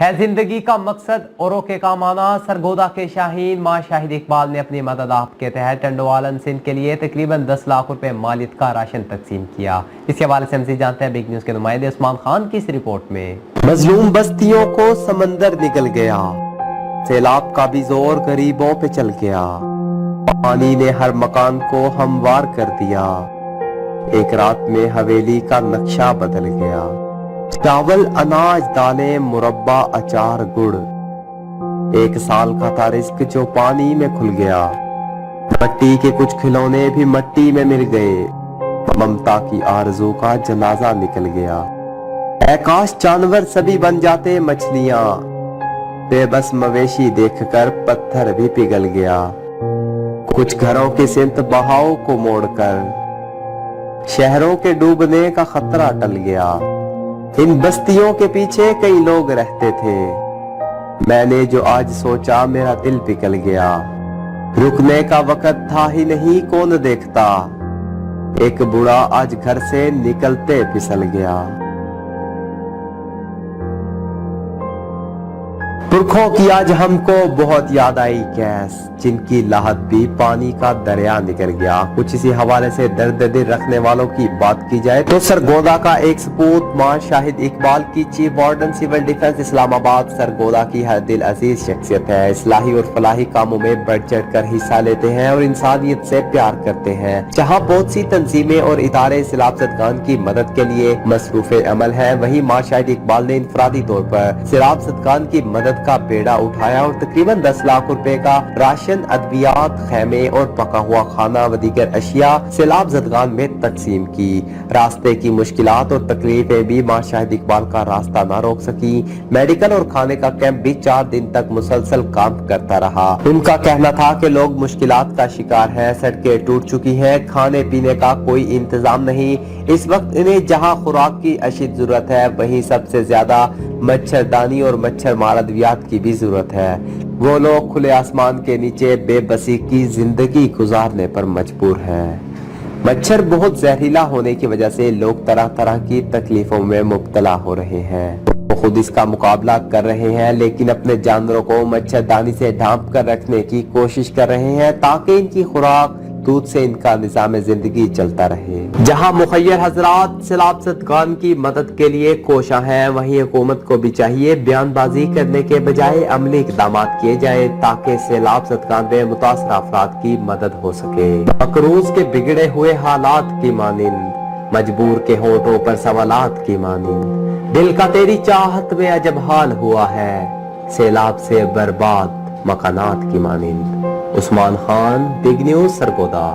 ہے زندگی کا مقصد اوروں کے کام آنا۔ سرگودا کے شاہین ماں شاہد اقبال نے اپنی مدد آپ کے تحت ٹنڈوالن سندھ کے لیے تقریباً 10 لاکھ روپے مالیت کا راشن تقسیم کیا۔ اس کے حوالے سے مزید جانتے ہیں بگ نیوز کے نمائندے عثمان خان کی اس رپورٹ میں۔ مظلوم بستیوں کو سمندر نکل گیا، سیلاب کا بھی زور غریبوں پہ چل گیا، پانی نے ہر مکان کو ہموار کر دیا، ایک رات میں حویلی کا نقشہ بدل گیا، چاول اناج دالیں مربع اچار گڑ، ایک سال کا تھا رزق جو پانی میں کھل گیا، مٹی کے کچھ کھلونے بھی مٹی میں مل گئے، ممتا کی آرزو کا جنازہ نکل گیا، اے کاش جانور سبھی بن جاتے مچھلیاں، بے بس مویشی دیکھ کر پتھر بھی پگھل گیا، کچھ گھروں کی سمت بہاؤ کو موڑ کر شہروں کے ڈوبنے کا خطرہ ٹل گیا، ان بستیوں کے پیچھے کئی لوگ رہتے تھے، میں نے جو آج سوچا میرا دل پگھل گیا، رکنے کا وقت تھا ہی نہیں کون دیکھتا، ایک بوڑھا آج گھر سے نکلتے پھسل گیا۔ پرکھوں کی آج ہم کو بہت یاد آئی کیس، جن کی لاحت بھی پانی کا دریا نکل گیا۔ کچھ اسی حوالے سے درد دل رکھنے والوں کی بات کی جائے تو سرگودا کا ایک سپوت ماں شاہد اقبال کی چیف وارڈن سول ڈیفنس اسلام آباد سرگودا کی ہر دل عزیز شخصیت ہے، اصلاحی اور فلاحی کاموں میں بڑھ چڑھ کر حصہ لیتے ہیں اور انسانیت سے پیار کرتے ہیں۔ جہاں بہت سی تنظیمیں اور ادارے سیلاب زدگان کی مدد کے لیے مصروف عمل ہیں، وہیں ماں شاہد اقبال نے انفرادی طور پر سیلاب زدگان کی مدد کا بیڑا اٹھایا اور تقریباً 10 لاکھ روپے کا راشن، ادویات، خیمے اور پکا ہوا کھانا و دیگر اشیاء سیلاب زدگان میں تقسیم کی۔ راستے کی مشکلات اور تکلیفیں بھی ماں شاہد اقبال کا راستہ نہ روک سکی۔ میڈیکل اور کھانے کا کیمپ بھی 4 دن تک مسلسل کام کرتا رہا۔ ان کا کہنا تھا کہ لوگ مشکلات کا شکار ہیں، سڑکیں ٹوٹ چکی ہیں، کھانے پینے کا کوئی انتظام نہیں، اس وقت انہیں جہاں خوراک کی اشد ضرورت ہے وہیں سب سے زیادہ مچھردانی اور مچھر مار ادویات کی بھی ضرورت ہے۔ وہ لوگ کھلے آسمان کے نیچے بے بسی کی زندگی گزارنے پر مجبور ہیں۔ مچھر بہت زہریلا ہونے کی وجہ سے لوگ طرح طرح کی تکلیفوں میں مبتلا ہو رہے ہیں۔ وہ خود اس کا مقابلہ کر رہے ہیں لیکن اپنے جانوروں کو مچھردانی سے ڈھانپ کر رکھنے کی کوشش کر رہے ہیں تاکہ ان کی خوراک دودھ سے ان کا نظام زندگی چلتا رہے۔ جہاں مخیر حضرات سیلاب زدگان کی مدد کے لیے کوشاں ہیں، وہیں حکومت کو بھی چاہیے بیان بازی کرنے کے بجائے عملی اقدامات کیے جائیں تاکہ سیلاب زدگان میں متاثرہ افراد کی مدد ہو سکے۔ مقروض کے بگڑے ہوئے حالات کی مانند، مجبور کے ہونٹوں پر سوالات کی مانند، دل کا تیری چاہت میں عجب حال ہوا ہے، سیلاب سے برباد مکانات کی مانند۔ عثمان خان، بگ نیوز، سرگودا۔